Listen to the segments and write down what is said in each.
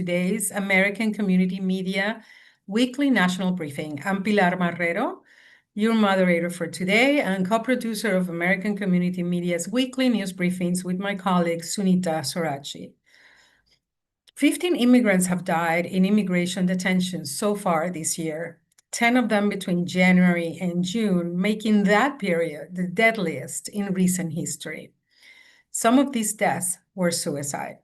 Today's American Community Media Weekly National Briefing. I'm Pilar Marrero, your moderator for today and co-producer of American Community Media's weekly news briefings with my colleague Sunita Sorachi. 15 immigrants have died in immigration detention so far this year, 10 of them between January and June, making that period the deadliest in recent history. Some of these deaths were suicide.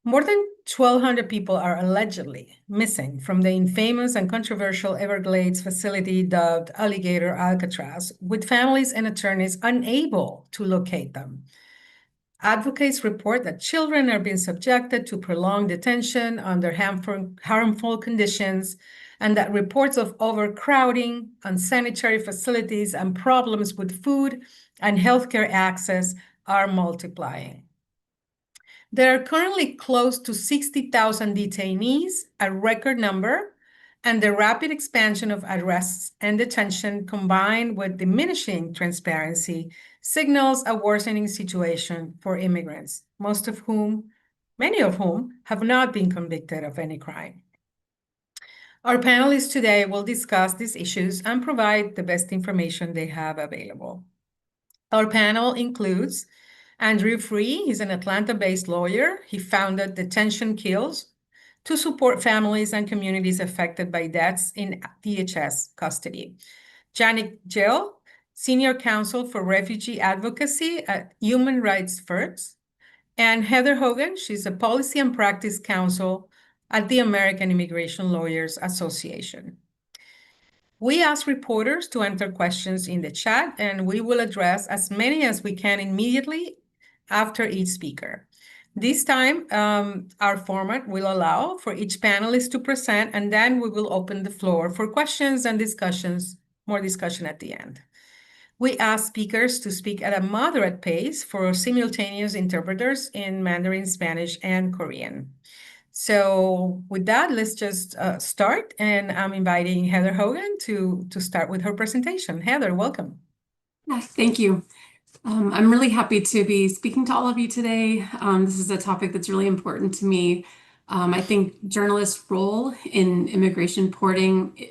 More than 1,200 people are allegedly missing from the infamous and controversial Everglades facility dubbed Alligator Alcatraz, with families and attorneys unable to locate them. Advocates report that children are being subjected to prolonged detention under harmful conditions, and that reports of overcrowding, unsanitary facilities, and problems with food and healthcare access are multiplying. There are currently close to 60,000 detainees, a record number, and the rapid expansion of arrests and detention combined with diminishing transparency signals a worsening situation for immigrants, many of whom have not been convicted of any crime. Our panelists today will discuss these issues and provide the best information they have available. Our panel includes Andrew Free. He's an Atlanta-based lawyer. He founded Detention Kills to support families and communities affected by deaths in DHS custody. Janet Jill, Senior Counsel for Refugee Advocacy at Human Rights First. And Heather Hogan, she's a Policy and Practice Counsel at the American Immigration Lawyers Association. We ask reporters to enter questions in the chat, and we will address as many as we can immediately after each speaker. This time, our format will allow for each panelist to present, and then we will open the floor for questions and more discussion at the end. We ask speakers to speak at a moderate pace for simultaneous interpreters in Mandarin, Spanish, and Korean. So with that, let's just start, and I'm inviting Heather Hogan to start with her presentation. Heather, welcome. Thank you. I'm really happy to be speaking to all of you today. This is a topic that's really important to me. I think journalists' role in immigration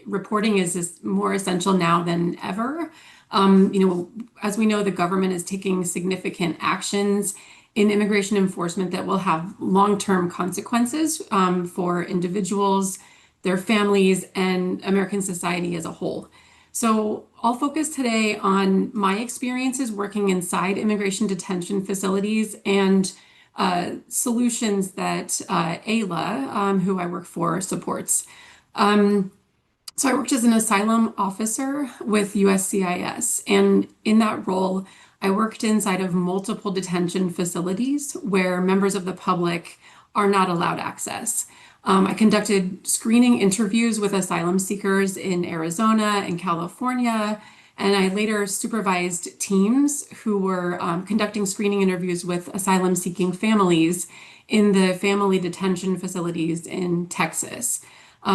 reporting is more essential now than ever. As we know, the government is taking significant actions in immigration enforcement that will have long-term consequences for individuals, their families, and American society as a whole. So I'll focus today on my experiences working inside immigration detention facilities and solutions that Ayla, who I work for, supports. So I worked as an asylum officer with USCIS, and in that role, I worked inside of multiple detention facilities where members of the public are not allowed access. I conducted screening interviews with asylum seekers in Arizona and California, and I later supervised teams who were conducting screening interviews with asylum-seeking families in the family detention facilities in Texas.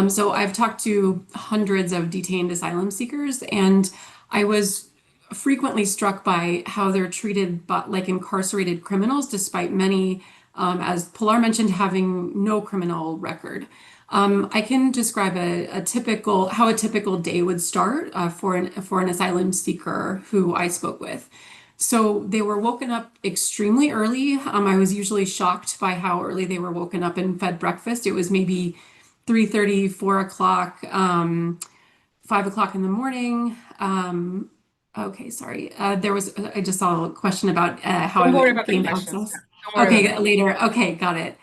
So I've talked to hundreds of detained asylum seekers, and I was frequently struck by how they're treated like incarcerated criminals, despite many, as Pilar mentioned, having no criminal record. I can describe how a typical day would start for an asylum seeker who I spoke with. So they were woken up extremely early. I was usually shocked by how early they were woken up and fed breakfast. It was maybe 3:30, 4 o'clock, 5 o'clock in the morning. Okay, sorry. I just saw a question about how I gained access. Okay, later. Okay, got it.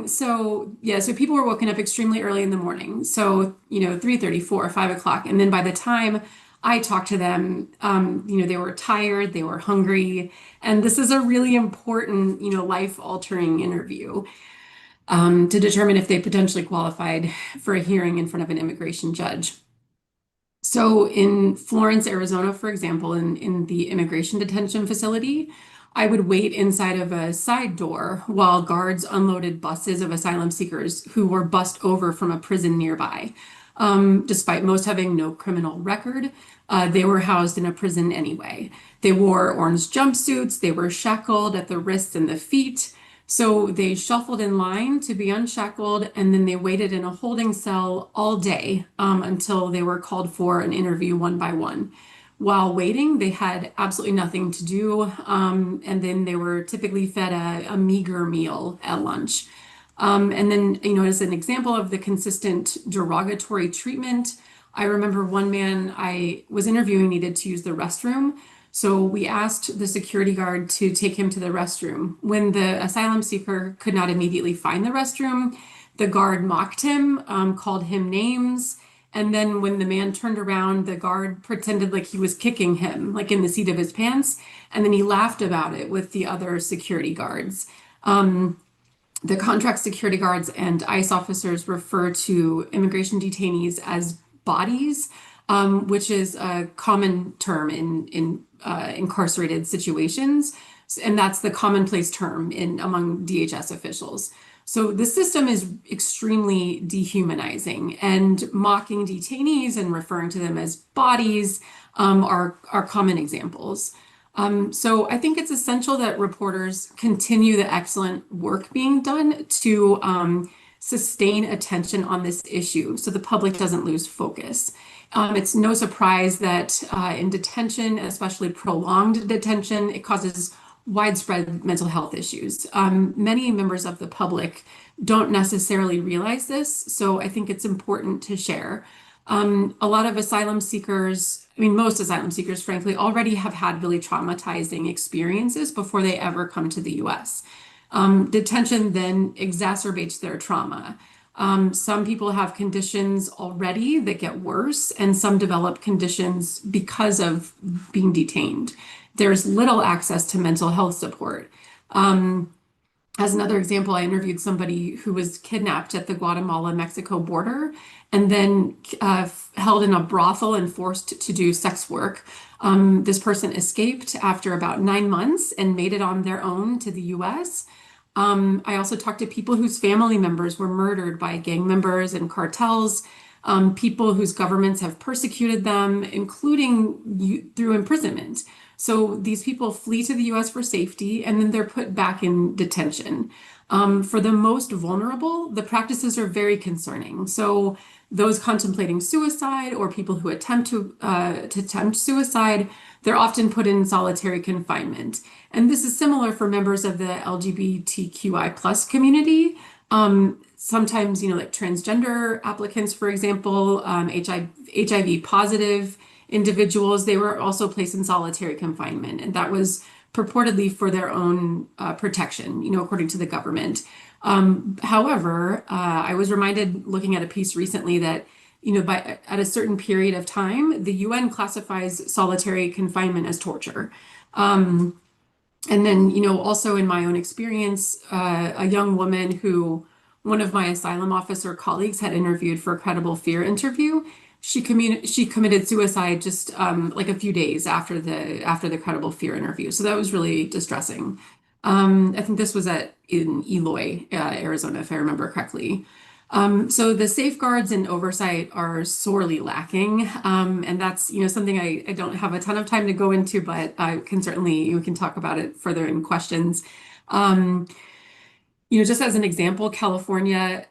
So people were woken up extremely early in the morning. So, 3:30, 4, 5 o'clock. And then by the time I talked to them, they were tired, they were hungry. And this is a really important, life-altering interview to determine if they potentially qualified for a hearing in front of an immigration judge. So in Florence, Arizona, for example, in the immigration detention facility, I would wait inside of a side door while guards unloaded buses of asylum seekers who were bussed over from a prison nearby. Despite most having no criminal record, they were housed in a prison anyway. They wore orange jumpsuits, they were shackled at the wrists and the feet. So they shuffled in line to be unshackled, and then they waited in a holding cell all day until they were called for an interview one by one. While waiting, they had absolutely nothing to do, and then they were typically fed a meager meal at lunch. And then, as an example of the consistent derogatory treatment, I remember one man I was interviewing needed to use the restroom. So we asked the security guard to take him to the restroom. When the asylum seeker could not immediately find the restroom, the guard mocked him, called him names. And then when the man turned around, the guard pretended like he was kicking him, like in the seat of his pants. And then he laughed about it with the other security guards. The contract security guards and ICE officers refer to immigration detainees as bodies, which is a common term in incarcerated situations, and that's the commonplace term among DHS officials. So the system is extremely dehumanizing, and mocking detainees and referring to them as bodies are common examples. So I think it's essential that reporters continue the excellent work being done to sustain attention on this issue so the public doesn't lose focus. It's no surprise that in detention, especially prolonged detention, it causes widespread mental health issues. Many members of the public don't necessarily realize this, so I think it's important to share. A lot of asylum seekers, most asylum seekers, frankly, already have had really traumatizing experiences before they ever come to the US. Detention then exacerbates their trauma. Some people have conditions already that get worse, and some develop conditions because of being detained. There's little access to mental health support. As another example, I interviewed somebody who was kidnapped at the Guatemala-Mexico border and then held in a brothel and forced to do sex work. This person escaped after about 9 months and made it on their own to the US. I also talked to people whose family members were murdered by gang members and cartels, people whose governments have persecuted them, including through imprisonment. So these people flee to the US for safety, and then they're put back in detention. For the most vulnerable, the practices are very concerning. So those contemplating suicide or people who attempt suicide, they're often put in solitary confinement. And this is similar for members of the LGBTQI plus community. Sometimes, like transgender applicants, for example, HIV positive individuals, they were also placed in solitary confinement, and that was purportedly for their own protection, according to the government. However, I was reminded looking at a piece recently that, at a certain period of time, the UN classifies solitary confinement as torture. And then, also in my own experience, a young woman who one of my asylum officer colleagues had interviewed for a credible fear interview, she committed suicide just like a few days after the credible fear interview. So that was really distressing. I think this was in Eloy, Arizona, if I remember correctly. So the safeguards and oversight are sorely lacking, and that's something I don't have a ton of time to go into, but I can certainly we can talk about it further in questions. Just as an example, California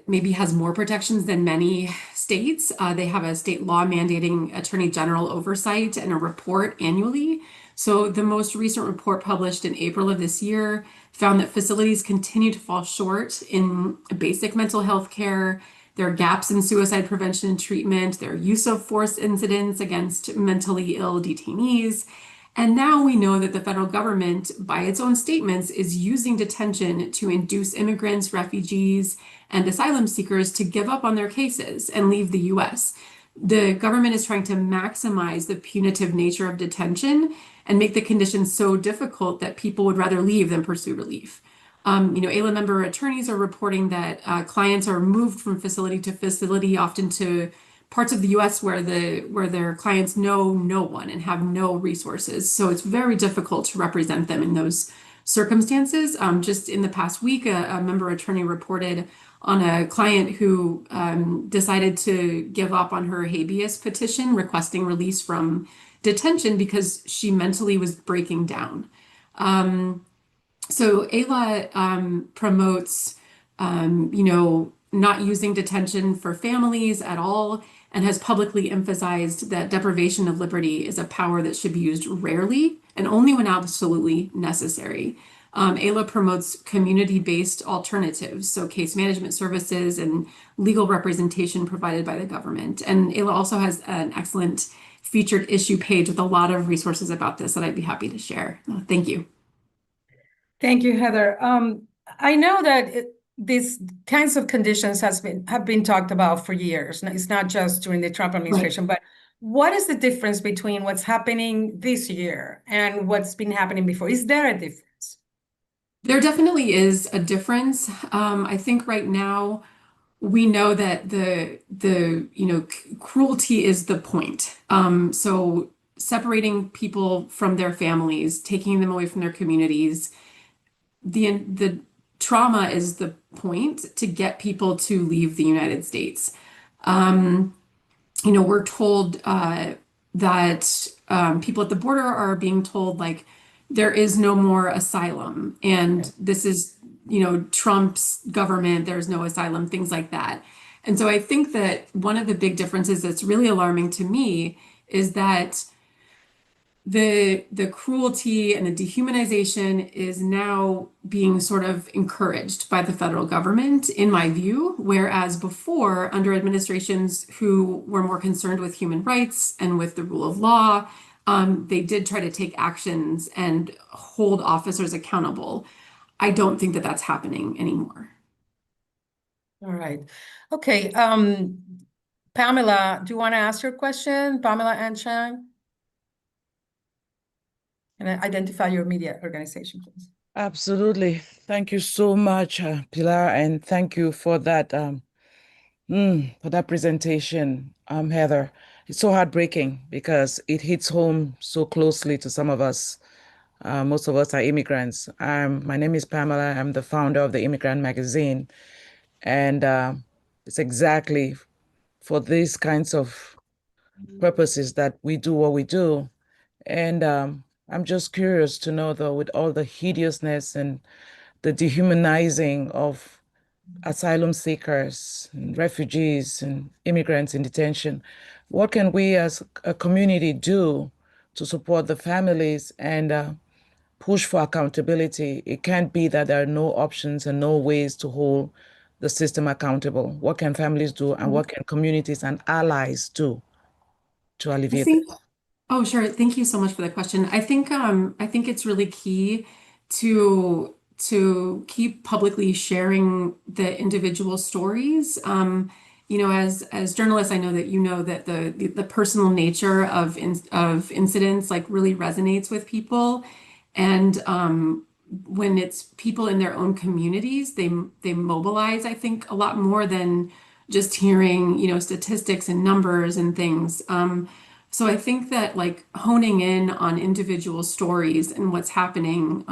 maybe has more protections than many states. They have a state law mandating attorney general oversight and a report annually. So the most recent report published in April of this year found that facilities continue to fall short in basic mental health care. There are gaps in suicide prevention and treatment. There are use of force incidents against mentally ill detainees. And now we know that the federal government, by its own statements, is using detention to induce immigrants, refugees, and asylum seekers to give up on their cases and leave the US. The government is trying to maximize the punitive nature of detention and make the conditions so difficult that people would rather leave than pursue relief. AILA member attorneys are reporting that clients are moved from facility to facility, often to parts of the US where their clients know no one and have no resources. So it's very difficult to represent them in those circumstances. Just in the past week, a member attorney reported on a client who decided to give up on her habeas petition requesting release from detention because she mentally was breaking down. So Ayla promotes, not using detention for families at all, and has publicly emphasized that deprivation of liberty is a power that should be used rarely and only when absolutely necessary. Ayla promotes community-based alternatives, so case management services and legal representation provided by the government. And Ayla also has an excellent featured issue page with a lot of resources about this that I'd be happy to share. Thank you. Thank you, Heather. I know that these kinds of conditions have been talked about for years. It's not just during the Trump Right. administration, but what is the difference between what's happening this year and what's been happening before? Is there a difference? There definitely is a difference. I think right now we know that cruelty is the point. So separating people from their families, taking them away from their communities, the trauma is the point to get people to leave the United States. We're told that people at the border are being told like there is no more asylum, and this is, Trump's government, there's no asylum, things like that. And so I think that one of the big differences that's really alarming to me is that the cruelty and the dehumanization is now being sort of encouraged by the federal government, in my view, whereas before, under administrations who were more concerned with human rights and with the rule of law, they did try to take actions and hold officers accountable. I don't think that that's happening anymore. All right. Okay. Pamela, do you want to ask your question? Pamela Anchang? And identify your media organization, please. Absolutely. Thank you so much, Pilar, and thank you for that presentation, Heather. It's so heartbreaking because it hits home so closely to some of us. Most of us are immigrants. My name is Pamela. I'm the founder of the Immigrant magazine, and it's exactly for these kinds of purposes that we do what we do. And I'm just curious to know, though, with all the hideousness and the dehumanizing of asylum seekers and refugees and immigrants in detention, what can we as a community do to support the families and push for accountability? It can't be that there are no options and no ways to hold the system accountable. What can families do, and what can communities and allies do to I alleviate think this? Oh, sure. Thank you so much for the question. I think it's really key to keep publicly sharing the individual stories. As journalists, I know that you know that the personal nature of incidents like really resonates with people, and when it's people in their own communities, they mobilize, I think, a lot more than just hearing, statistics and numbers and things. So I think that like honing in on individual stories and what's happening,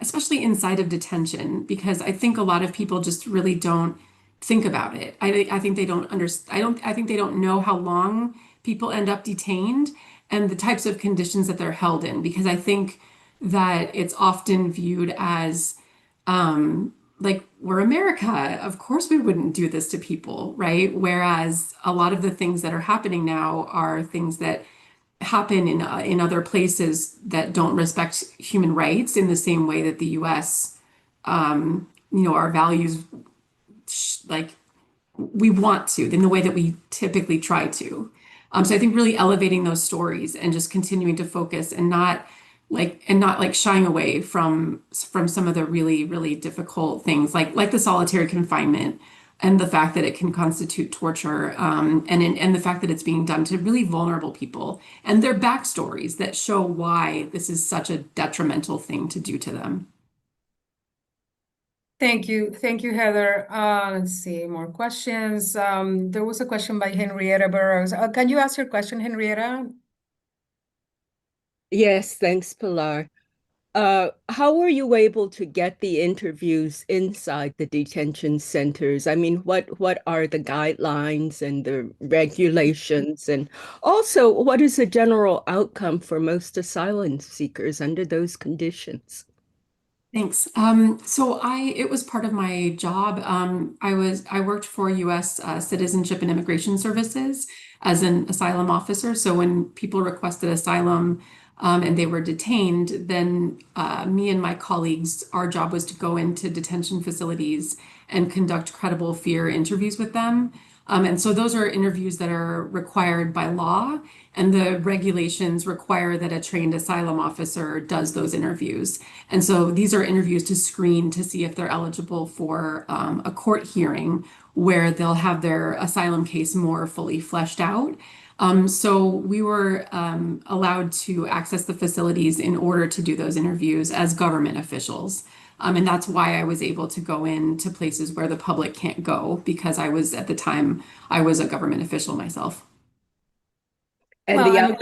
especially inside of detention, because I think a lot of people just really don't think about it. I think they don't understand. I think they don't know how long people end up detained and the types of conditions that they're held in, because I think that it's often viewed as like we're America. Of course, we wouldn't do this to people, right? Whereas a lot of the things that are happening now are things that happen in other places that don't respect human rights in the same way that the U.S. Our values like we want to, in the way that we typically try to. So I think really elevating those stories and just continuing to focus and not shying away from some of the really, really difficult things like the solitary confinement and the fact that it can constitute torture, and the fact that it's being done to really vulnerable people and their backstories that show why this is such a detrimental thing to do to them. Thank you. Thank you, Heather. Let's see, more questions. There was a question by Henrietta Burrows. Can you ask your question, Henrietta? Yes, thanks, Pilar. How were you able to get the interviews inside the detention centers? I mean, what are the guidelines and the regulations? And also, what is the general outcome for most asylum seekers under those conditions? Thanks. It was part of my job. I worked for U.S. Citizenship and Immigration Services as an asylum officer. So when people requested asylum, and they were detained, then me and my colleagues, our job was to go into detention facilities and conduct credible fear interviews with them. And so those are interviews that are required by law, and the regulations require that a trained asylum officer does those interviews. And so these are interviews to screen to see if they're eligible for a court hearing where they'll have their asylum case more fully fleshed out. So we were allowed to access the facilities in order to do those interviews as government officials. And that's why I was able to go into places where the public can't go, because at the time, I was a government official myself. And Well,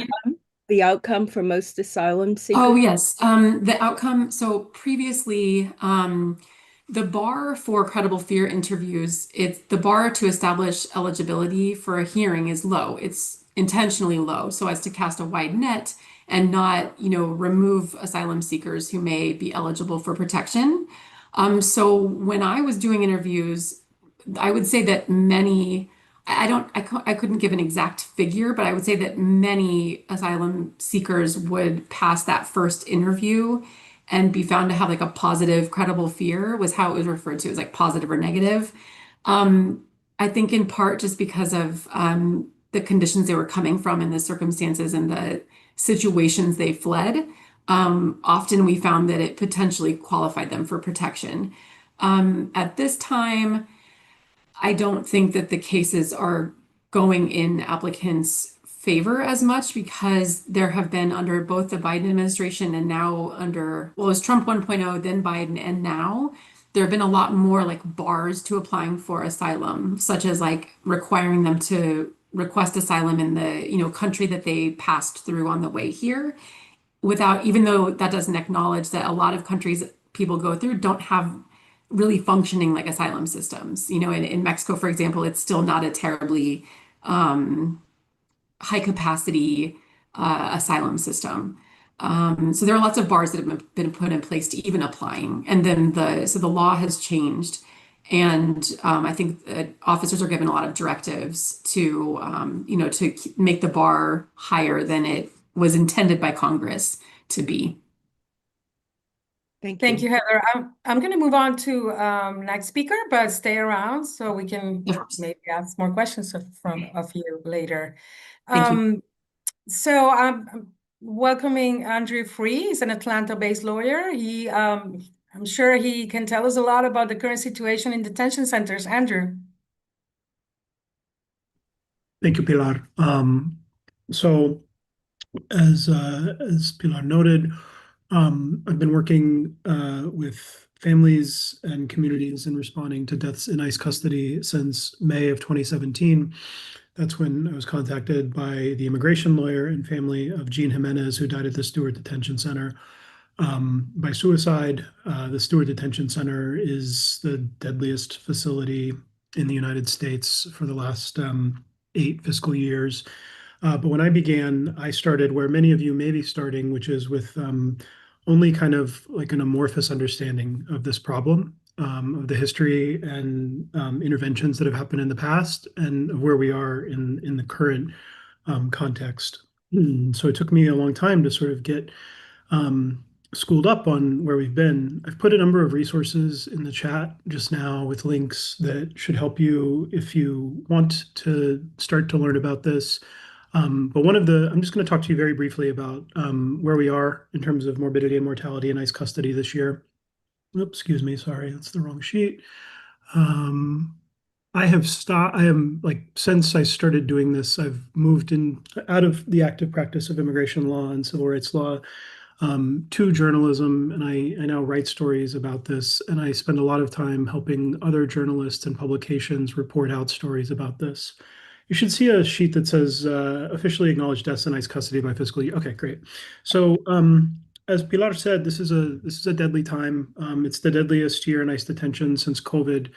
the outcome for most asylum seekers? Oh, yes. The outcome. So previously, the bar for credible fear interviews, the bar to establish eligibility for a hearing is low. It's intentionally low so as to cast a wide net and not, remove asylum seekers who may be eligible for protection. So when I was doing interviews, I would say that many, I couldn't give an exact figure, but I would say that many asylum seekers would pass that first interview and be found to have like a positive, credible fear was how it was referred to as like positive or negative. I think in part just because of the conditions they were coming from and the circumstances and the situations they fled. Often we found that it potentially qualified them for protection. At this time, I don't think that the cases are going in applicants' favor as much because there have been under both the Biden administration and now it was Trump 1.0, then Biden, and now there have been a lot more like bars to applying for asylum, such as like requiring them to request asylum in the, country that they passed through on the way here even though that doesn't acknowledge that a lot of countries people go through don't have really functioning like asylum systems. In Mexico, for example, it's still not a terribly high capacity asylum system. So there are lots of bars that have been put in place to even applying. And then the law has changed. And I think that officers are given a lot of directives to, to make the bar higher than it was intended by Congress to be. Thank you, Heather. I'm going to move on to next speaker, but stay around so we can maybe ask more questions of you later. Thank you. So I'm welcoming Andrew Free. He's an Atlanta-based lawyer. I'm sure he can tell us a lot about the current situation in detention centers. Andrew. Thank you, Pilar. So as Pilar noted, I've been working with families and communities in responding to deaths in ICE custody since May of 2017. That's when I was contacted by the immigration lawyer and family of Jean Jimenez, who died at the Stewart Detention Center by suicide. The Stewart Detention Center is the deadliest facility in the United States for the last 8 fiscal years. But when I began, I started where many of you may be starting, which is with only kind of like an amorphous understanding of this problem, of the history and interventions that have happened in the past and of where we are in the current context. So it took me a long time to sort of get schooled up on where we've been. I've put a number of resources in the chat just now with links that should help you if you want to start to learn about this. But I'm just going to talk to you very briefly about where we are in terms of morbidity and mortality in ICE custody this year. Oops, excuse me, sorry, that's the wrong sheet. Since I started doing this, I've moved out of the active practice of immigration law and civil rights law to journalism, and I now write stories about this, and I spend a lot of time helping other journalists and publications report out stories about this. You should see a sheet that says officially acknowledged deaths in ICE custody by fiscal year. Okay, great. So as Pilar said, this is a deadly time. It's the deadliest year in ICE detention since COVID.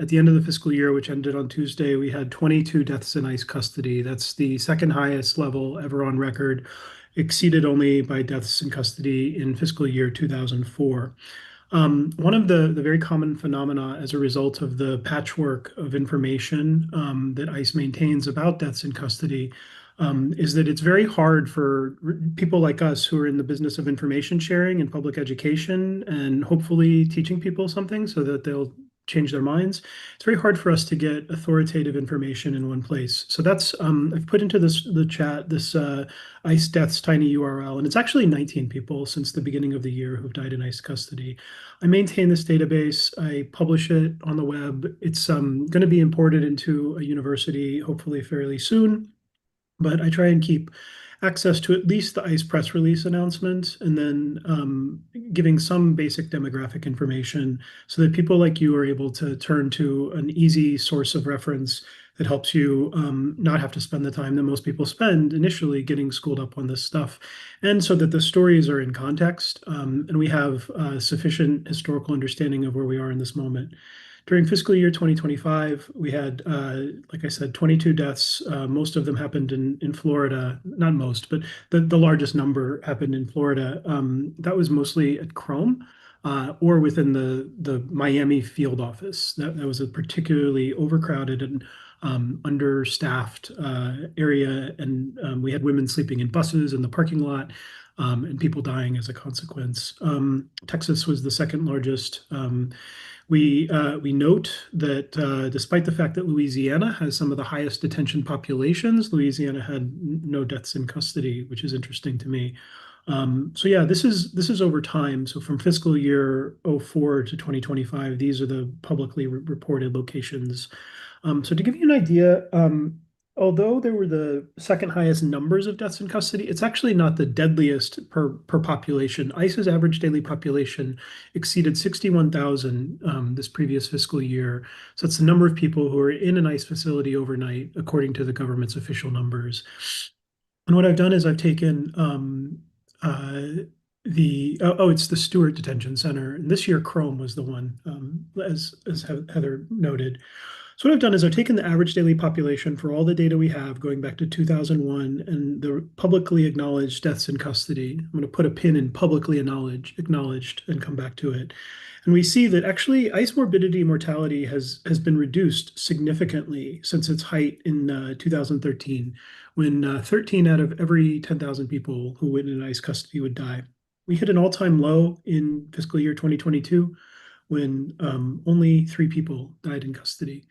At the end of the fiscal year, which ended on Tuesday, we had 22 deaths in ICE custody. That's the second highest level ever on record. exceeded only by deaths in custody in fiscal year 2004. One of the very common phenomena as a result of the patchwork of information that ICE maintains about deaths in custody is that it's very hard for people like us who are in the business of information sharing and public education and hopefully teaching people something so that they'll change their minds. It's very hard for us to get authoritative information in one place. So that's I've put into the chat this ICE deaths tiny URL, and it's actually 19 people since the beginning of the year who've died in ICE custody. I maintain this database. I publish it on the web. It's going to be imported into a university hopefully fairly soon, but I try and keep access to at least the ICE press release announcement and then giving some basic demographic information so that people like you are able to turn to an easy source of reference that helps you not have to spend the time that most people spend initially getting schooled up on this stuff. And so that the stories are in context and we have sufficient historical understanding of where we are in this moment. During fiscal year 2025, we had, like I said, 22 deaths. Most of them happened in Florida. Not most, but the largest number happened in Florida. That was mostly at Chrome or within the Miami field office. That was a particularly overcrowded and understaffed area. And we had women sleeping in buses in the parking lot and people dying as a consequence. Texas was the second largest. We note that despite the fact that Louisiana has some of the highest detention populations, Louisiana had no deaths in custody, which is interesting to me. So yeah, this is over time. So from fiscal year 04 to 2025, these are the publicly reported locations. So to give you an idea, although there were the second highest numbers of deaths in custody, it's actually not the deadliest per population. ICE's average daily population exceeded 61,000 this previous fiscal year. So it's the number of people who are in an ICE facility overnight, according to the government's official numbers. And what I've done is I've taken it's the Stewart Detention Center. And this year, Chrome was the one, as Heather noted. So what I've done is I've taken the average daily population for all the data we have going back to 2001 and the publicly acknowledged deaths in custody. I'm going to put a pin in publicly acknowledged and come back to it. And we see that actually ICE morbidity and mortality has been reduced significantly since its height in 2013, when 13 out of every 10,000 people who went in ICE custody would die. We hit an all-time low in fiscal year 2022 when only 3 people died in custody.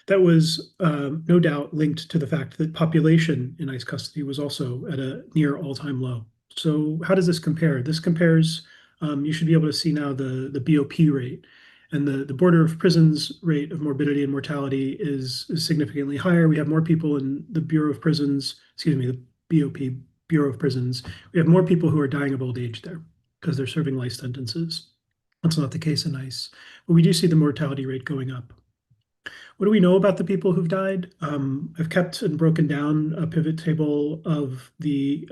That was no doubt linked to the fact that population in ICE custody was also at a near all-time low. So how does this compare? This compares, you should be able to see now the BOP rate. And the Board of Prisons rate of morbidity and mortality is significantly higher. We have more people in the Bureau of Prisons, the BOP, Bureau of Prisons. We have more people who are dying of old age there because they're serving life sentences. That's not the case in ICE, but we do see the mortality rate going up. What do we know about the people who've died? I've kept and broken down a pivot table of the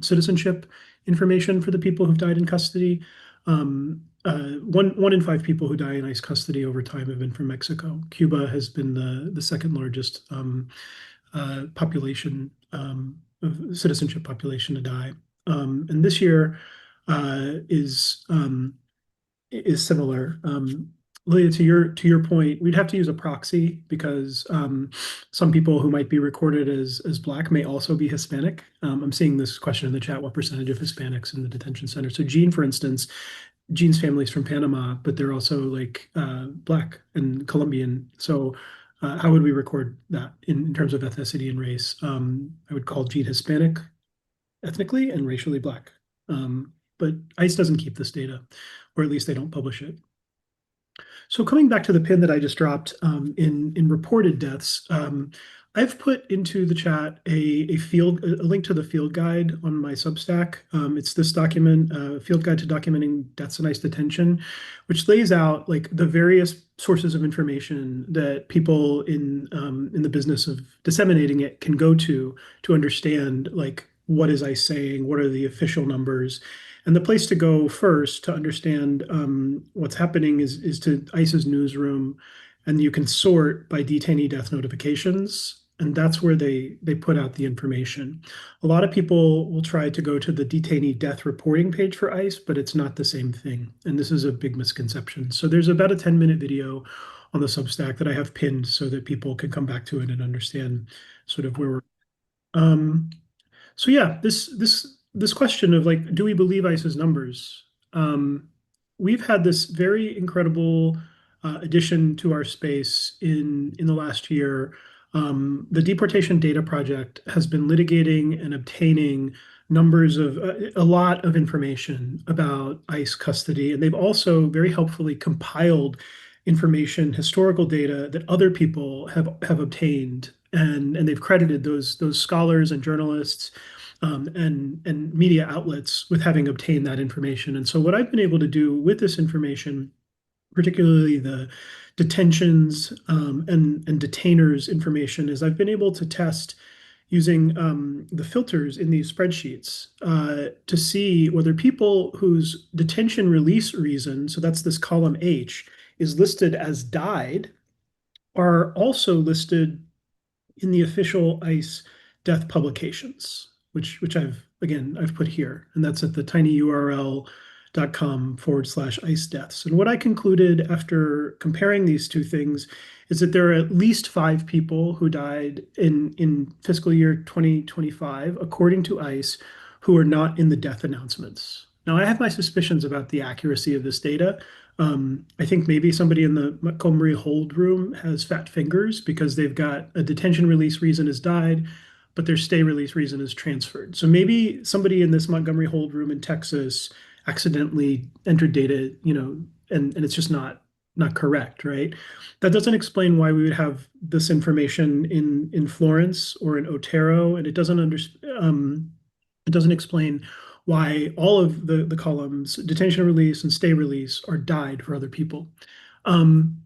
citizenship information for the people who've died in custody. 1 in 5 people who die in ICE custody over time have been from Mexico. Cuba has been the second largest population of citizenship population to die. And this year is similar. Leah, to your point, we'd have to use a proxy because some people who might be recorded as Black may also be Hispanic. I'm seeing this question in the chat: what percentage of Hispanics in the detention center? So Jean, for instance, Jean's family's from Panama, but they're also like Black and Colombian. So how would we record that in terms of ethnicity and race? I would call Jean Hispanic ethnically and racially Black. But ICE doesn't keep this data, or at least they don't publish it. So coming back to the pin that I just dropped in reported deaths, I've put into the chat a link to the field guide on my Substack. It's this document, Field Guide to Documenting Deaths in ICE Detention, which lays out like the various sources of information that people in the business of disseminating it can go to understand like what is ICE saying, what are the official numbers. And the place to go first to understand what's happening is to ICE's newsroom, and you can sort by detainee death notifications. and that's where they put out the information. A lot of people will try to go to the detainee death reporting page for ICE, but it's not the same thing, and this is a big misconception. So there's about a 10-minute video on the Substack that I have pinned so that people can come back to it and understand sort of where we're. Um, so yeah, this question of like, do we believe ICE's numbers? We've had this very incredible addition to our space in the last year. The Deportation Data Project has been litigating and obtaining numbers of a lot of information about ICE custody, and they've also very helpfully compiled information, historical data that other people have obtained, and they've credited those scholars and journalists and media outlets with having obtained that information. And so what I've been able to do with this information, particularly the detentions and detainers information, is I've been able to test using the filters in these spreadsheets to see whether people whose detention release reason, so that's this column H, is listed as died, are also listed in the official ICE death publications, which I've put here, and that's at the tinyurl.com/ICE deaths. And what I concluded after comparing these two things is that there are at least 5 people who died in fiscal year 2025, according to ICE, who are not in the death announcements. Now, I have my suspicions about the accuracy of this data. I think maybe somebody in the Montgomery hold room has fat fingers because they've got a detention release reason has died, but their stay release reason is transferred. So maybe somebody in this Montgomery hold room in Texas accidentally entered data, and it's just not correct, right? That doesn't explain why we would have this information in Florence or in Otero, and it doesn't explain why all of the columns, detention release and stay release, are died for other people.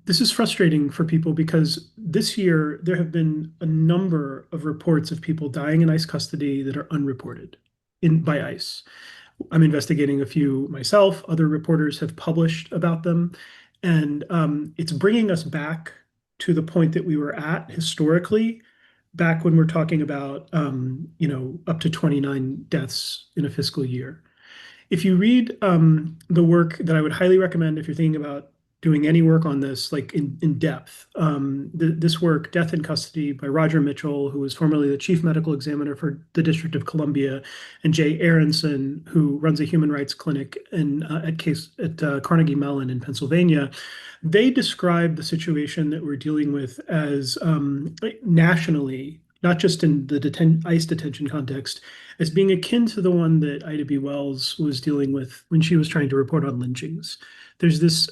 This is frustrating for people because this year there have been a number of reports of people dying in ICE custody that are unreported by ICE. I'm investigating a few myself. Other reporters have published about them. And it's bringing us back to the point that we were at historically, back when we're talking about, up to 29 deaths in a fiscal year. If you read the work that I would highly recommend if you're thinking about doing any work on this, like in depth, this work, Death in Custody by Roger Mitchell, who was formerly the chief medical examiner for the District of Columbia, and Jay Aronson, who runs a human rights clinic at Carnegie Mellon in Pennsylvania, they describe the situation that we're dealing with as nationally, not just in the ICE detention context, as being akin to the one that Ida B. Wells was dealing with when she was trying to report on lynchings. There's this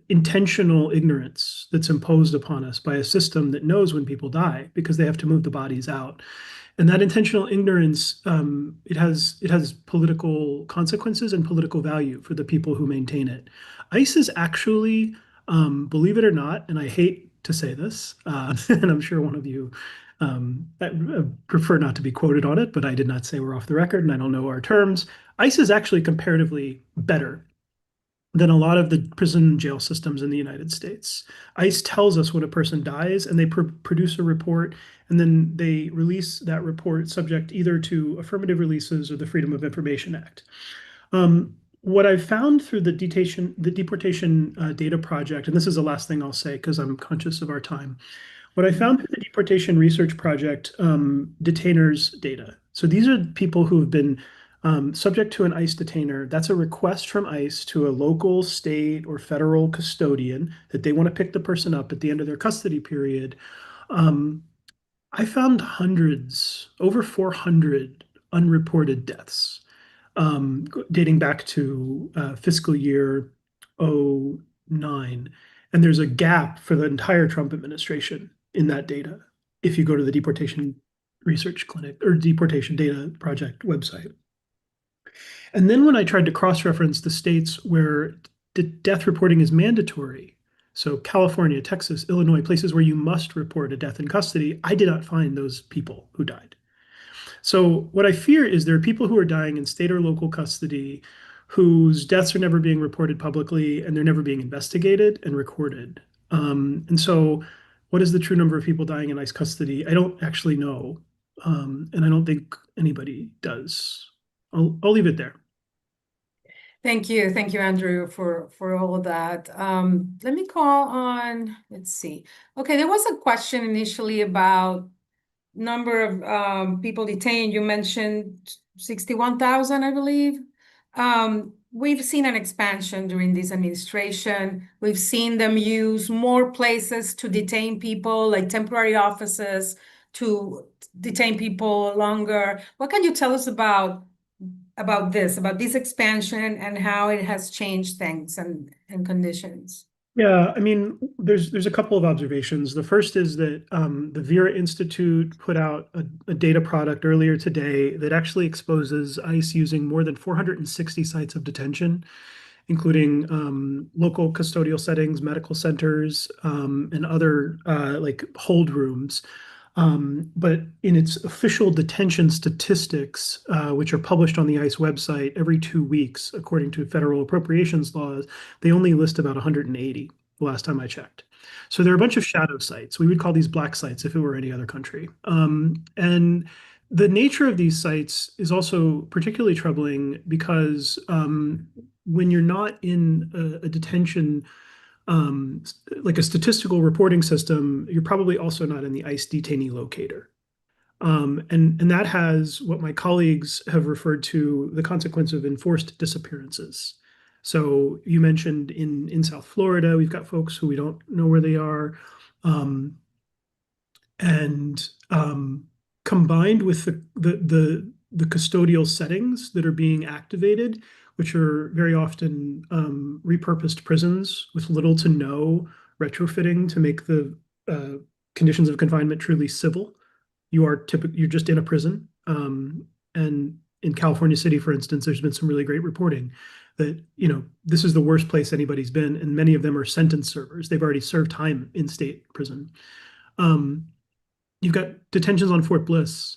intentional ignorance that's imposed upon us by a system that knows when people die because they have to move the bodies out. And that intentional ignorance, it has political consequences and political value for the people who maintain it. ICE is actually, believe it or not, and I hate to say this, and I'm sure one of you I prefer not to be quoted on it, but I did not say we're off the record and I don't know our terms. ICE is actually comparatively better than a lot of the prison and jail systems in the United States. ICE tells us when a person dies and they produce a report, and then they release that report subject either to affirmative releases or the Freedom of Information Act. What I've found through the Deportation Data Project, and this is the last thing I'll say because I'm conscious of our time. What I found through the Deportation Research Project, detainers data. So these are people who have been subject to an ICE detainer. That's a request from ICE to a local, state, or federal custodian that they want to pick the person up at the end of their custody period. I found hundreds, over 400 unreported deaths dating back to fiscal year '09. And there's a gap for the entire Trump administration in that data if you go to the Deportation Research Clinic or Deportation Data Project website. And then when I tried to cross-reference the states where death reporting is mandatory, so California, Texas, Illinois, places where you must report a death in custody, I did not find those people who died. So what I fear is there are people who are dying in state or local custody whose deaths are never being reported publicly and they're never being investigated and recorded. And so What is the true number of people dying in ICE custody? I don't actually know. And I don't think anybody does. I'll leave it there. Thank you. Thank you, Andrew, for all of that. Let me call on, let's see. Okay, there was a question initially about number of people detained. You mentioned 61,000, I believe. We've seen an expansion during this administration. We've seen them use more places to detain people, like temporary offices to detain people longer. What can you tell us about this expansion and how it has changed things and conditions? Yeah, I mean, there's a couple of observations. The first is that the Vera Institute put out a data product earlier today that actually exposes ICE using more than 460 sites of detention, including local custodial settings, medical centers, and other like hold rooms. But in its official detention statistics, which are published on the ICE website every 2 weeks, according to federal appropriations laws, they only list about 180 the last time I checked. So there are a bunch of shadow sites. We would call these black sites if it were any other country. And the nature of these sites is also particularly troubling because when you're not in a detention like a statistical reporting system, you're probably also not in the ICE detainee locator. And that has what my colleagues have referred to the consequence of enforced disappearances. So you mentioned in South Florida, we've got folks who we don't know where they are. And combined with the custodial settings that are being activated, which are very often repurposed prisons with little to no retrofitting to make the conditions of confinement truly civil. You're just in a prison. And in California City, for instance, there's been some really great reporting that, this is the worst place anybody's been, and many of them are sentence servers. They've already served time in state prison. You've got detentions on Fort Bliss.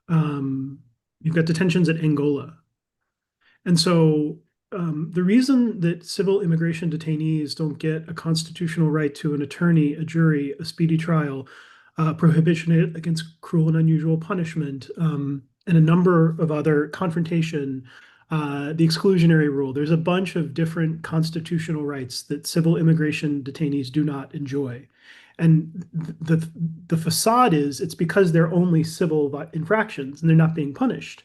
You've got detentions at Angola. And so the reason that civil immigration detainees don't get a constitutional right to an attorney, a jury, a speedy trial, prohibition against cruel and unusual punishment, and a number of other confrontation, the exclusionary rule. There's a bunch of different constitutional rights that civil immigration detainees do not enjoy. And the facade is it's because they're only civil infractions and they're not being punished.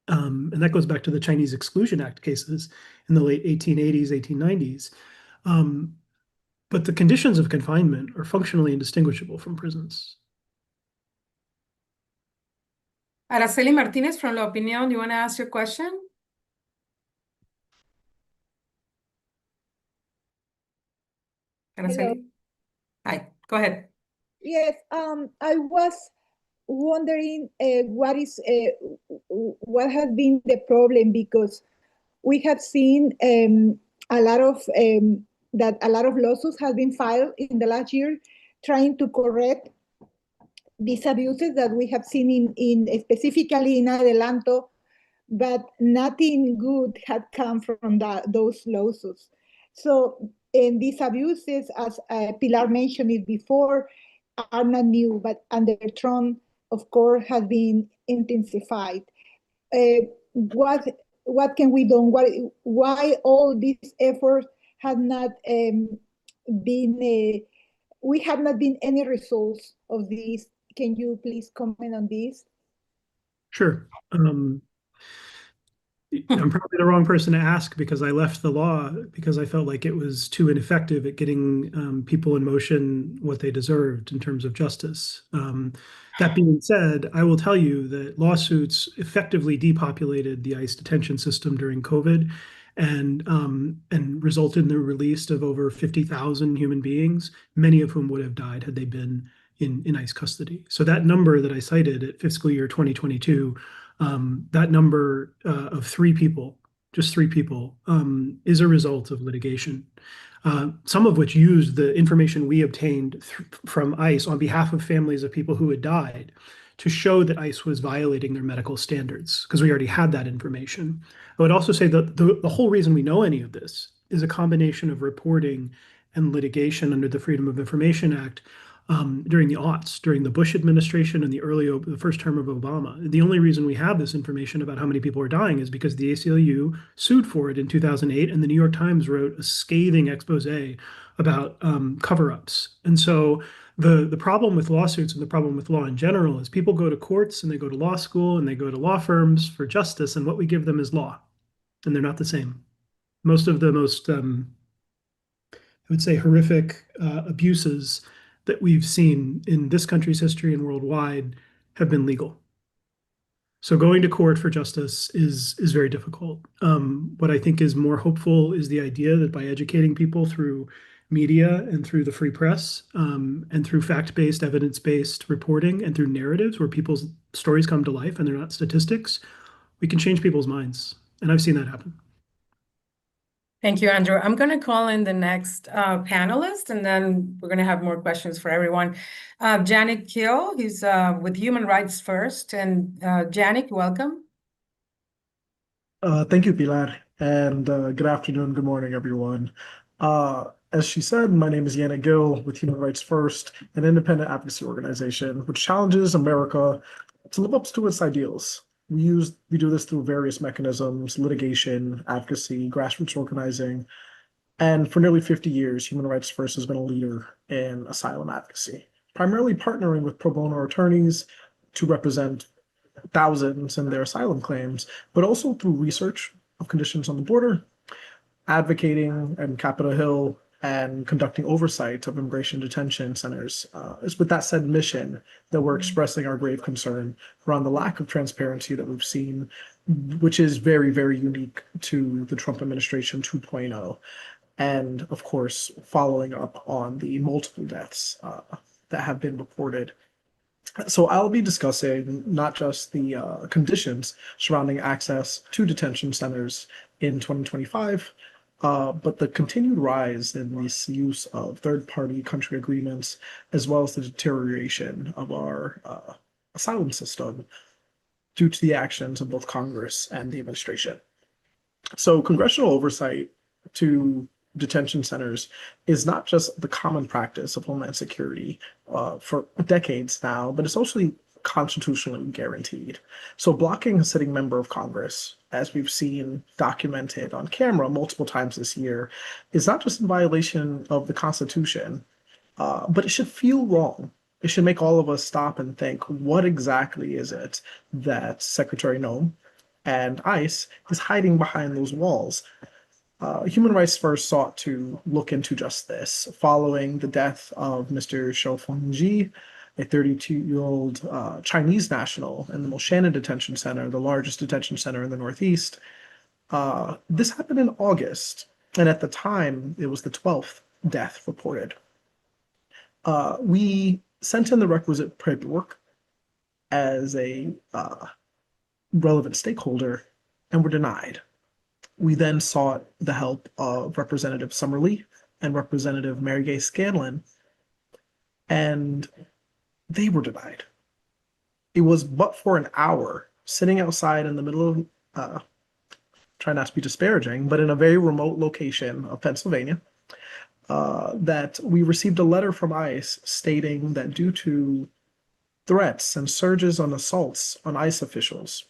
And that goes back to the Chinese Exclusion Act cases in the late 1880s, 1890s. But the conditions of confinement are functionally indistinguishable from prisons. Araceli Martinez from La Opinión, do you want to ask your question? Hello. Araceli? Hi, go ahead. Yes, I was wondering what has been the problem, because we have seen a lot of lawsuits have been filed in the last year trying to correct these abuses that we have seen in specifically in Adelanto, but nothing good had come from those lawsuits. So, and these abuses, as Pilar mentioned it before, are not new, but under Trump, of course, has been intensified. What can we do? Why all these efforts have not been? We have not been any results of this. Can you please comment on this? Sure. I'm probably the wrong person to ask because I left the law because I felt like it was too ineffective at getting people in motion what they deserved in terms of justice. That being said, I will tell you that lawsuits effectively depopulated the ICE detention system during COVID and resulted in the release of over 50,000 human beings, many of whom would have died had they been in ICE custody. So that number that I cited at fiscal year 2022, that number of just three people, is a result of litigation, some of which used the information we obtained from ICE on behalf of families of people who had died to show that ICE was violating their medical standards, because we already had that information. I would also say that the whole reason we know any of this is a combination of reporting and litigation under the Freedom of Information Act during the aughts, during the Bush administration and the first term of Obama. The only reason we have this information about how many people are dying is because the ACLU sued for it in 2008, and the New York Times wrote a scathing expose about cover-ups. And so the problem with lawsuits and the problem with law in general is people go to courts and they go to law school and they go to law firms for justice, and what we give them is law, and they're not the same. Most of the most, I would say, horrific abuses that we've seen in this country's history and worldwide have been legal. So going to court for justice is very difficult. What I think is more hopeful is the idea that by educating people through media and through the free press and through fact-based, evidence-based reporting and through narratives where people's stories come to life and they're not statistics, we can change people's minds. And I've seen that happen. Thank you, Andrew. I'm going to call in the next panelist, and then we're going to have more questions for everyone. Janet Kill, who's with Human Rights First. And Janet, welcome. Thank you, Pilar, and good afternoon, good morning, everyone. As she said, my name is Yana Gill with Human Rights First, an independent advocacy organization which challenges America to live up to its ideals. We do this through various mechanisms: litigation, advocacy, grassroots organizing, and for nearly 50 years, Human Rights First has been a leader in asylum advocacy, primarily partnering with pro bono attorneys to represent thousands in their asylum claims, but also through research of conditions on the border, advocating in Capitol Hill, and conducting oversight of immigration detention centers. It's with that said mission that we're expressing our grave concern around the lack of transparency that we've seen, which is very, very unique to the Trump administration 2.0. And of course, following up on the multiple deaths that have been reported. So I'll be discussing not just the conditions surrounding access to detention centers in 2025, but the continued rise in this use of third-party country agreements, as well as the deterioration of our asylum system due to the actions of both Congress and the administration. So congressional oversight to detention centers is not just the common practice of Homeland Security for decades now, but it's also constitutionally guaranteed. So blocking a sitting member of Congress, as we've seen documented on camera multiple times this year, is not just in violation of the Constitution, but it should feel wrong. It should make all of us stop and think, what exactly is it that Secretary Noem and ICE is hiding behind those walls? Human Rights First sought to look into just this following the death of Mr. Shou Fengji, a 32-year-old Chinese national in the Moshannon Detention Center, the largest detention center in the Northeast. This happened in August, and at the time, it was the 12th death reported. We sent in the requisite paperwork as a relevant stakeholder and were denied. We then sought the help of Representative Summerlee and Representative Mary Gay Scanlon, and they were denied. It was but for an hour sitting outside in the middle of, try not to be disparaging, but in a very remote location of Pennsylvania, that we received a letter from ICE stating that due to threats and surges on assaults on ICE officials,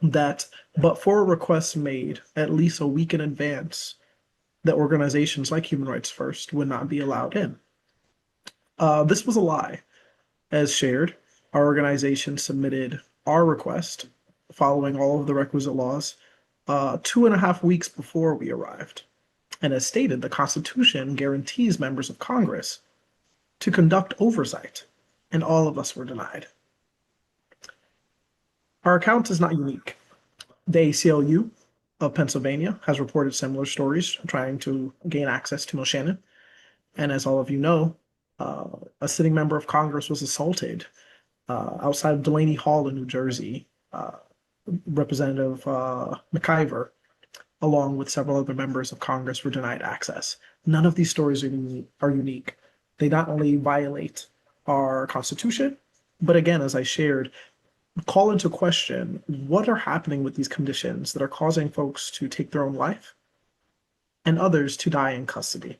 that but for requests made at least a week in advance, that organizations like Human Rights First would not be allowed in. This was a lie. As shared, our organization submitted our request following all of the requisite laws 2.5 weeks before we arrived. And as stated, the Constitution guarantees members of Congress to conduct oversight, and all of us were denied. Our account is not unique. The ACLU of Pennsylvania has reported similar stories trying to gain access to Moshannon. And as all of you know, a sitting member of Congress was assaulted outside of Delaney Hall in New Jersey. Representative McIver, along with several other members of Congress, were denied access. None of these stories are unique. They not only violate our Constitution, but again, as I shared, call into question what are happening with these conditions that are causing folks to take their own life and others to die in custody.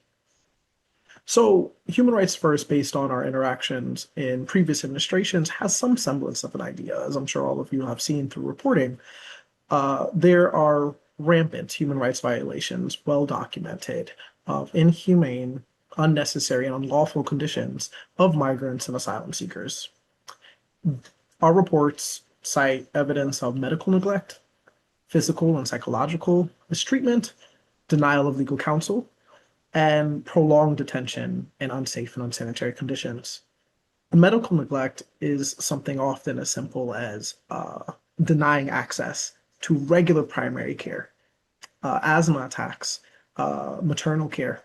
So Human Rights First, based on our interactions in previous administrations, has some semblance of an idea, as I'm sure all of you have seen through reporting. There are rampant human rights violations, well documented, of inhumane, unnecessary, and unlawful conditions of migrants and asylum seekers. Our reports cite evidence of medical neglect, physical and psychological mistreatment, denial of legal counsel, and prolonged detention in unsafe and unsanitary conditions. Medical neglect is something often as simple as denying access to regular primary care, asthma attacks, maternal care,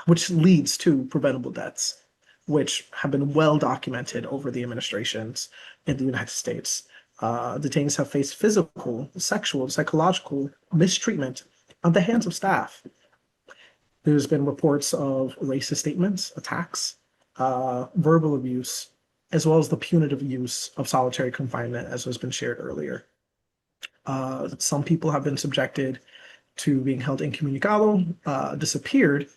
which leads to preventable deaths, which have been well documented over the administrations in the United States. Detainees have faced physical, sexual, psychological mistreatment at the hands of staff. There's been reports of racist statements, attacks, verbal abuse, as well as the punitive use of solitary confinement, as has been shared earlier. Some people have been subjected to being held incommunicado, disappeared,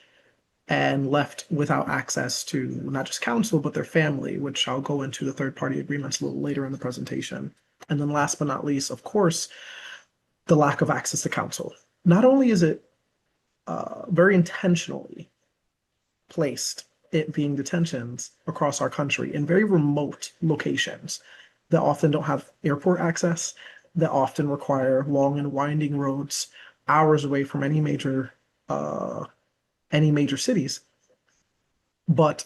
and left without access to not just counsel, but their family, which I'll go into the third-party agreements a little later in the presentation. And then last but not least, of course, the lack of access to counsel. Not only is it very intentionally placed, it being detentions across our country in very remote locations that often don't have airport access, that often require long and winding roads, hours away from any major cities. But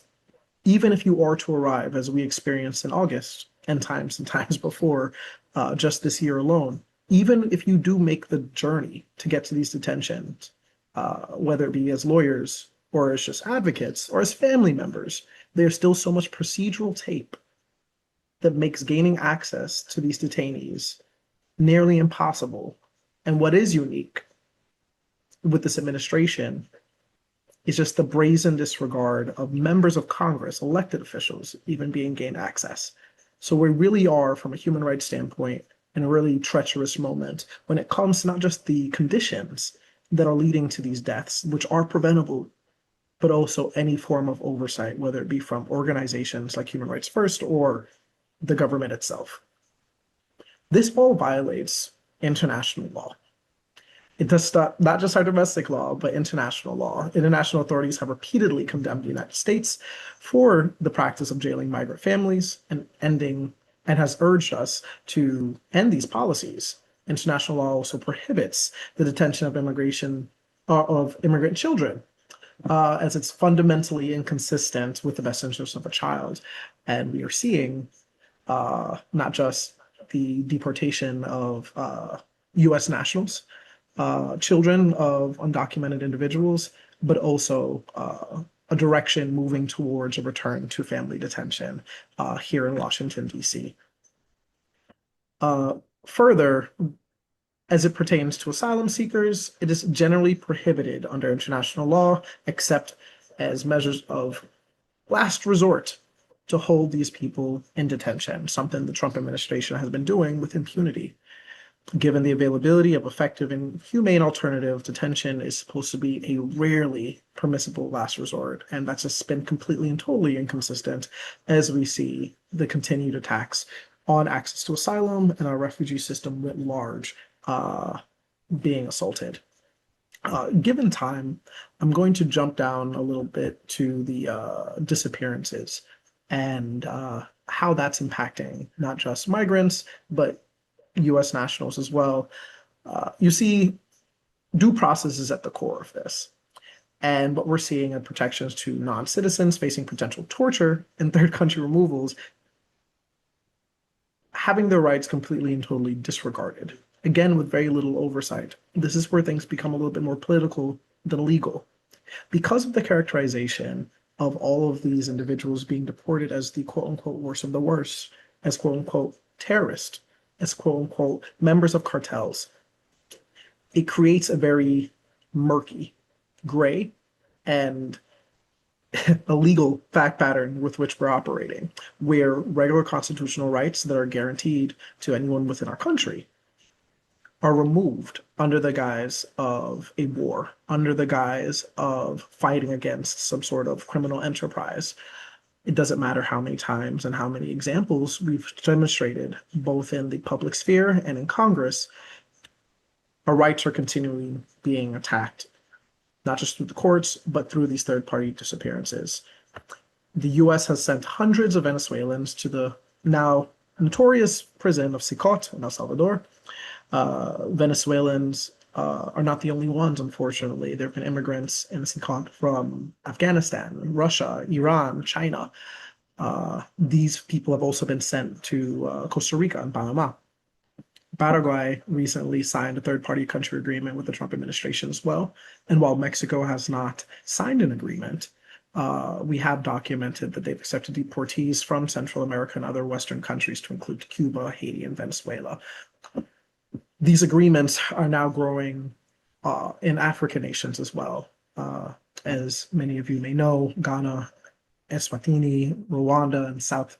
even if you are to arrive, as we experienced in August and times before, just this year alone, even if you do make the journey to get to these detentions, whether it be as lawyers or as just advocates or as family members, there's still so much procedural tape that makes gaining access to these detainees nearly impossible. And what is unique with this administration is just the brazen disregard of members of Congress, elected officials, even being gained access. So we really are, from a human rights standpoint, in a really treacherous moment when it comes to not just the conditions that are leading to these deaths, which are preventable, but also any form of oversight, whether it be from organizations like Human Rights First or the government itself. This all violates international law. It does not just our domestic law, but international law. International authorities have repeatedly condemned the United States for the practice of jailing migrant families and has urged us to end these policies. International law also prohibits the detention of immigrant children, as it's fundamentally inconsistent with the best interests of a child. And we are seeing not just the deportation of U.S. nationals, children of undocumented individuals, but also a direction moving towards a return to family detention here in Washington, D.C. Further, as it pertains to asylum seekers, it is generally prohibited under international law, except as measures of last resort to hold these people in detention, something the Trump administration has been doing with impunity. Given the availability of effective and humane alternative, detention is supposed to be a rarely permissible last resort, and that's just been completely and totally inconsistent as we see the continued attacks on access to asylum and our refugee system writ large being assaulted. Given time, I'm going to jump down a little bit to the disappearances and how that's impacting not just migrants, but U.S. nationals as well. You see, due process is at the core of this. And what we're seeing are protections to non-citizens facing potential torture and third country removals, having their rights completely and totally disregarded. Again, with very little oversight. This is where things become a little bit more political than legal. Because of the characterization of all of these individuals being deported as the quote-unquote worst of the worst, as quote-unquote terrorists, as quote-unquote members of cartels, it creates a very murky, gray, and illegal fact pattern with which we're operating, where regular constitutional rights that are guaranteed to anyone within our country are removed under the guise of a war, under the guise of fighting against some sort of criminal enterprise. It doesn't matter how many times and how many examples we've demonstrated, both in the public sphere and in Congress, our rights are continually being attacked, not just through the courts, but through these third-party disappearances. The US has sent hundreds of Venezuelans to the now notorious prison of Sicot in El Salvador. Venezuelans are not the only ones, unfortunately. There have been immigrants in Sicot from Afghanistan, Russia, Iran, China. These people have also been sent to Costa Rica and Panama. Paraguay recently signed a third-party country agreement with the Trump administration as well. And while Mexico has not signed an agreement, we have documented that they've accepted deportees from Central America and other Western countries to include Cuba, Haiti, and Venezuela. These agreements are now growing in African nations as well. As many of you may know, Ghana, Eswatini, Rwanda, and South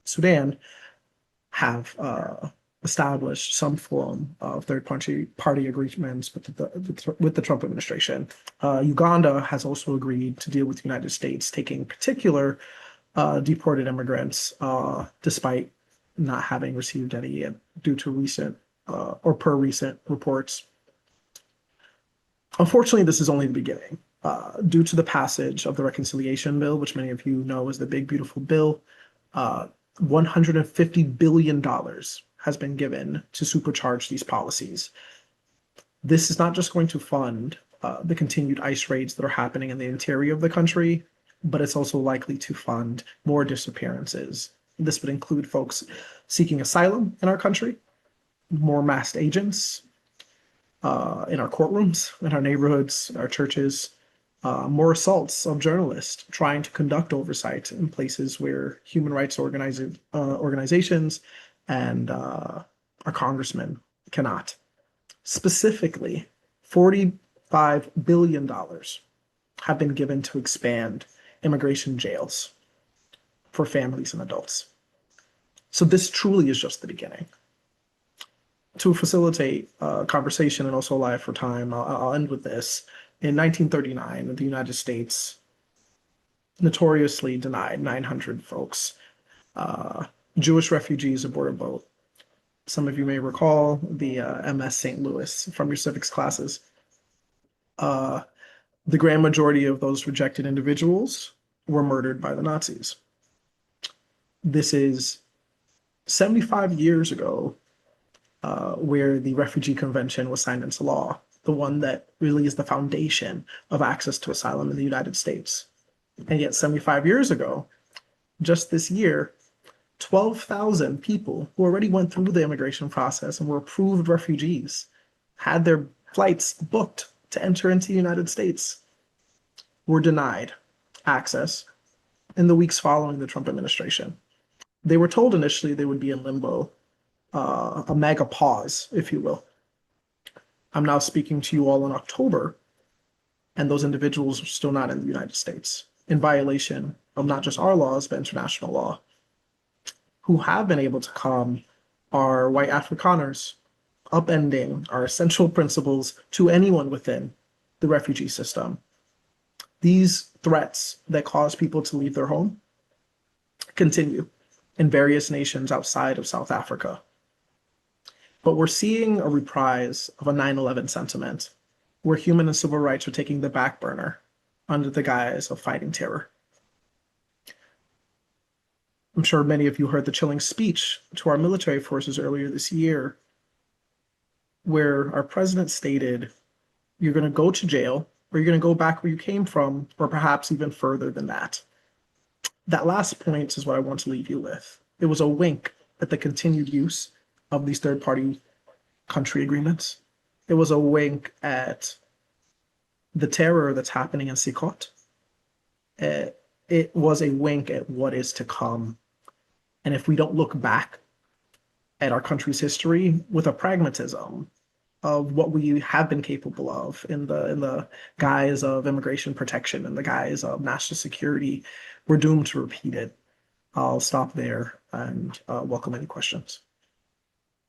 Sudan have established some form of third-party agreements with the Trump administration. Uganda has also agreed to deal with the United States, taking particular deported immigrants, despite not having received any yet, due to recent or per recent reports. Unfortunately, this is only the beginning. Due to the passage of the reconciliation bill, which many of you know is the big, beautiful bill, $150 billion has been given to supercharge these policies. This is not just going to fund the continued ICE raids that are happening in the interior of the country, but it's also likely to fund more disappearances. This would include folks seeking asylum in our country, more masked agents in our courtrooms, in our neighborhoods, our churches, more assaults of journalists trying to conduct oversight in places where human rights organizations and our congressmen cannot. Specifically, $45 billion have been given to expand immigration jails for families and adults. So this truly is just the beginning. To facilitate conversation and also allow for time, I'll end with this. In 1939, the United States notoriously denied 900 folks, Jewish refugees, aboard a boat. Some of you may recall the MS St. Louis from your civics classes. The grand majority of those rejected individuals were murdered by the Nazis. This is 75 years ago, where the Refugee Convention was signed into law, the one that really is the foundation of access to asylum in the United States. And yet 75 years ago, just this year, 12,000 people who already went through the immigration process and were approved refugees, had their flights booked to enter into the United States, were denied access in the weeks following the Trump administration. They were told initially they would be in limbo, a mega pause, if you will. I'm now speaking to you all in October, and those individuals are still not in the United States, in violation of not just our laws, but international law. Who have been able to come are white Afrikaners, upending our essential principles to anyone within the refugee system. These threats that cause people to leave their home continue in various nations outside of South Africa. But we're seeing a reprise of a 9/11 sentiment where human and civil rights are taking the back burner under the guise of fighting terror. I'm sure many of you heard the chilling speech to our military forces earlier this year, where our president stated, you're going to go to jail, or you're going to go back where you came from, or perhaps even further than that. That last point is what I want to leave you with. It was a wink at the continued use of these third-party country agreements. It was a wink at the terror that's happening in Sicot. It was a wink at what is to come. And if we don't look back at our country's history with a pragmatism of what we have been capable of in the guise of immigration protection, in the guise of national security, we're doomed to repeat it. I'll stop there and welcome any questions.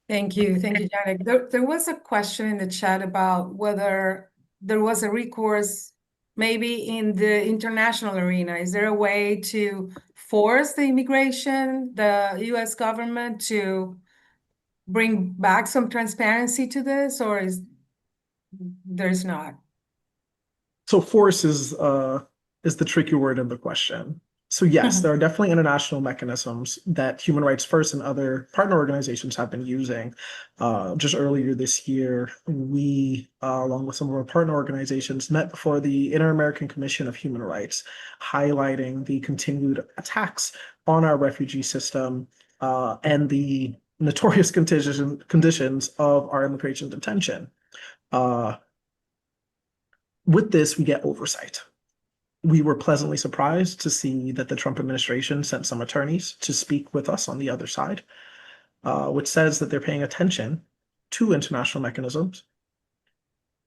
Thank you. Thank you, Janet. There was a question in the chat about whether there was a recourse maybe in the international arena. Is there a way to force the US government to bring back some transparency to this, or there's not? So force is the tricky word in the question. So yes, there are definitely international mechanisms that Human Rights First and other partner organizations have been using. Just earlier this year, we, along with some of our partner organizations, met before the Inter-American Commission of Human Rights, highlighting the continued attacks on our refugee system and the notorious conditions of our immigration detention. With this, we get oversight. We were pleasantly surprised to see that the Trump administration sent some attorneys to speak with us on the other side, which says that they're paying attention to international mechanisms.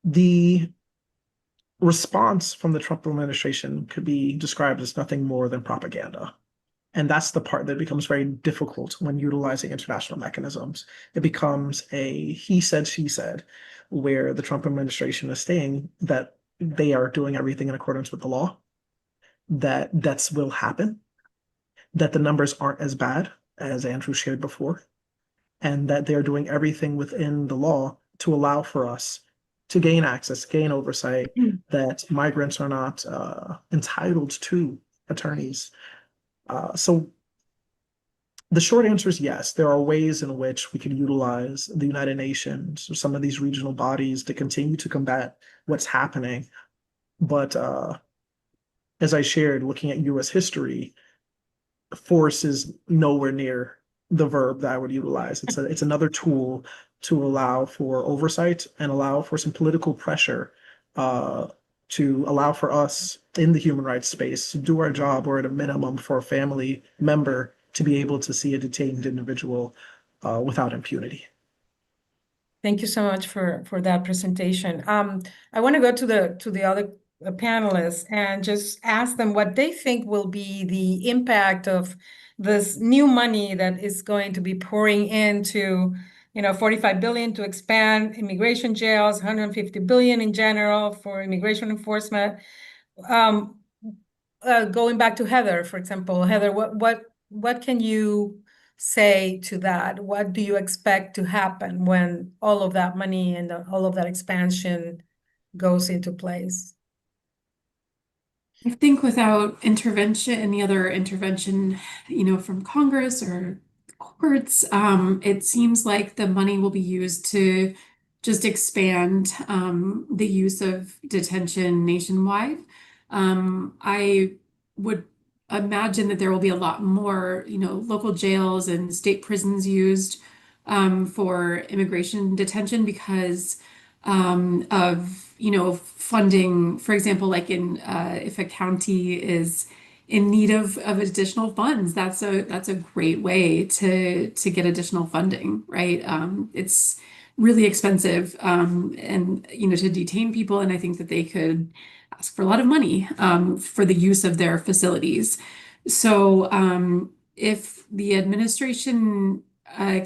The response from the Trump administration could be described as nothing more than propaganda. And that's the part that becomes very difficult when utilizing international mechanisms. It becomes a he said, she said, where the Trump administration is saying that they are doing everything in accordance with the law, that deaths will happen, that the numbers aren't as bad as Andrew shared before, and that they're doing everything within the law to allow for us to gain access, gain oversight, that migrants are not entitled to attorneys. So the short answer is yes, there are ways in which we can utilize the United Nations or some of these regional bodies to continue to combat what's happening. But as I shared, looking at US history, force is nowhere near the verb that I would utilize. It's another tool to allow for oversight and allow for some political pressure to allow for us in the human rights space to do our job, or at a minimum for a family member to be able to see a detained individual without impunity. Thank you so much for that presentation. I want to go to the other panelists and just ask them what they think will be the impact of this new money that is going to be pouring into, 45 billion to expand immigration jails, 150 billion in general for immigration enforcement. Going back to Heather, for example, Heather, what can you say to that? What do you expect to happen when all of that money and all of that expansion goes into place? I think without intervention, any other intervention, from Congress or courts, it seems like the money will be used to just expand the use of detention nationwide. I would imagine that there will be a lot more, local jails and state prisons used for immigration detention because of funding, for example, like if a county is in need of additional funds, that's a great way to get additional funding, right? It's really expensive and to detain people, and I think that they could ask for a lot of money for the use of their facilities. So if the administration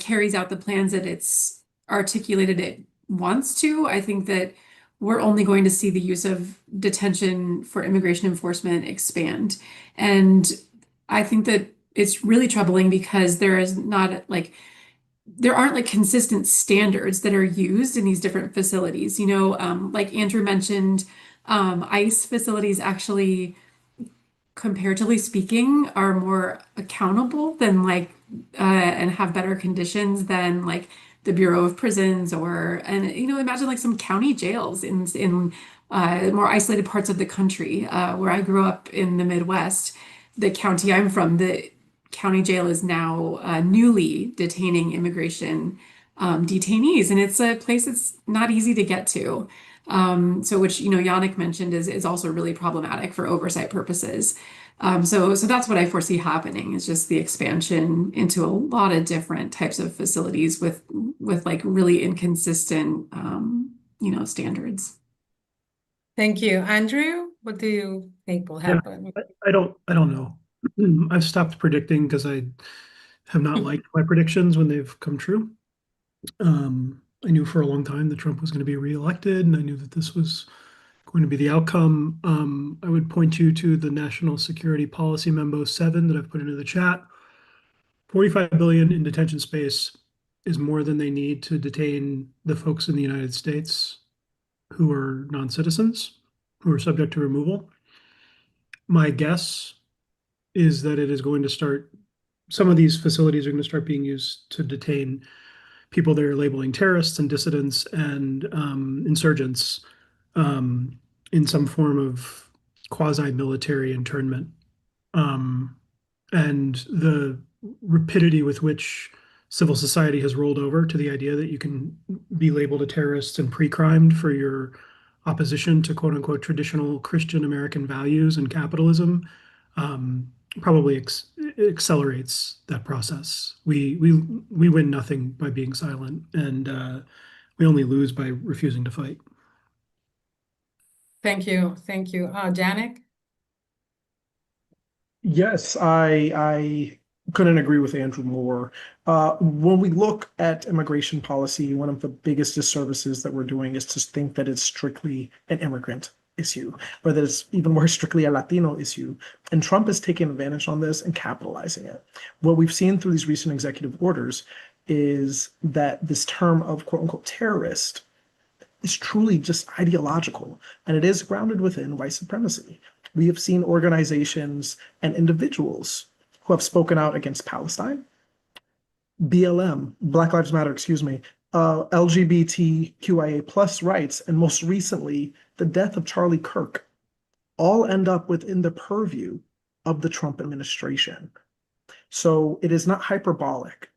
carries out the plans that it's articulated it wants to, I think that we're only going to see the use of detention for immigration enforcement expand. And I think that it's really troubling because there aren't consistent standards that are used in these different facilities. Like Andrew mentioned, ICE facilities actually, comparatively speaking, are more accountable than and have better conditions than the Bureau of Prisons imagine some county jails in more isolated parts of the country. Where I grew up in the Midwest, the county I'm from, the county jail is now newly detaining immigration detainees, and it's a place that's not easy to get to. So which Yannick mentioned is also really problematic for oversight purposes. So that's what I foresee happening, is just the expansion into a lot of different types of facilities with really inconsistent standards. Thank you. Andrew, what do you think will happen? I don't know. I've stopped predicting because I have not liked my predictions when they've come true. I knew for a long time that Trump was going to be reelected, and I knew that this was going to be the outcome. I would point you to the National Security Policy Memo 7 that I've put into the chat. 45 billion in detention space is more than they need to detain the folks in the United States who are non-citizens, who are subject to removal. My guess is that it is going to start, some of these facilities are going to start being used to detain people they're labeling terrorists and dissidents and insurgents in some form of quasi-military internment. And the rapidity with which civil society has rolled over to the idea that you can be labeled a terrorist and pre-crimed for your opposition to quote unquote traditional Christian American values and capitalism probably accelerates that process. We win nothing by being silent, and we only lose by refusing to fight. Thank you. Thank you. Janik? Yes, I couldn't agree with Andrew more. When we look at immigration policy, one of the biggest disservices that we're doing is to think that it's strictly an immigrant issue, or that it's even more strictly a Latino issue. And Trump is taking advantage on this and capitalizing it. What we've seen through these recent executive orders is that this term of quote unquote terrorist is truly just ideological, and it is grounded within white supremacy. We have seen organizations and individuals who have spoken out against Palestine, BLM, Black Lives Matter, LGBTQIA plus rights, and most recently, the death of Charlie Kirk, all end up within the purview of the Trump administration. So it is not hyperbolic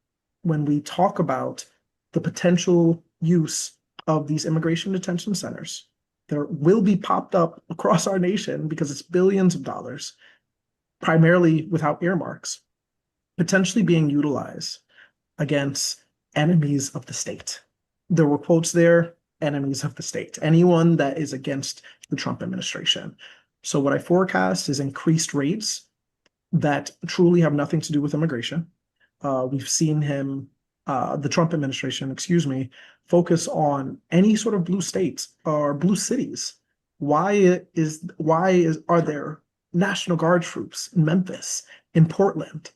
when we talk about the potential use of these immigration detention centers. There will be popped up across our nation because it's billions of dollars, primarily without earmarks, potentially being utilized against enemies of the state. There were quotes there, enemies of the state, anyone that is against the Trump administration. So what I forecast is increased rates that truly have nothing to do with immigration. We've seen him, the Trump administration, focus on any sort of blue states or blue cities. Why are there National Guard troops in Memphis, in Portland?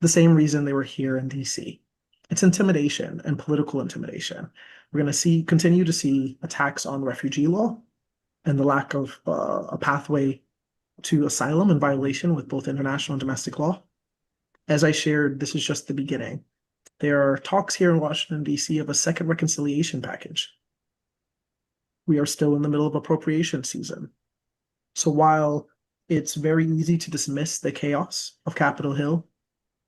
The same reason they were here in DC. It's intimidation and political intimidation. We're going to continue to see attacks on refugee law and the lack of a pathway to asylum in violation with both international and domestic law. As I shared, this is just the beginning. There are talks here in Washington, D.C. of a second reconciliation package. We are still in the middle of appropriation season. So while it's very easy to dismiss the chaos of Capitol Hill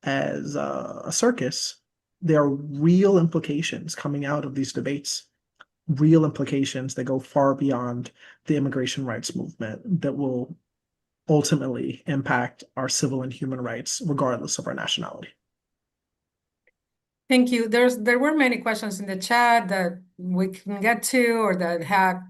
as a circus, there are real implications coming out of these debates, real implications that go far beyond the immigration rights movement that will ultimately impact our civil and human rights, regardless of our nationality. Thank you. There were many questions in the chat that we can get to, or that had,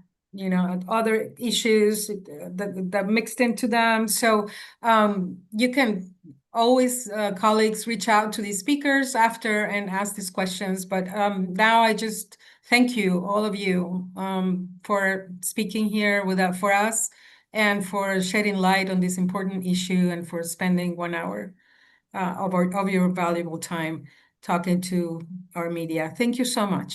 other issues that mixed into them. So you can always, colleagues, reach out to these speakers after and ask these questions. But now I just thank you, all of you, for speaking here for us, and for shedding light on this important issue, and for spending 1 hour of your valuable time talking to our media. Thank you so much.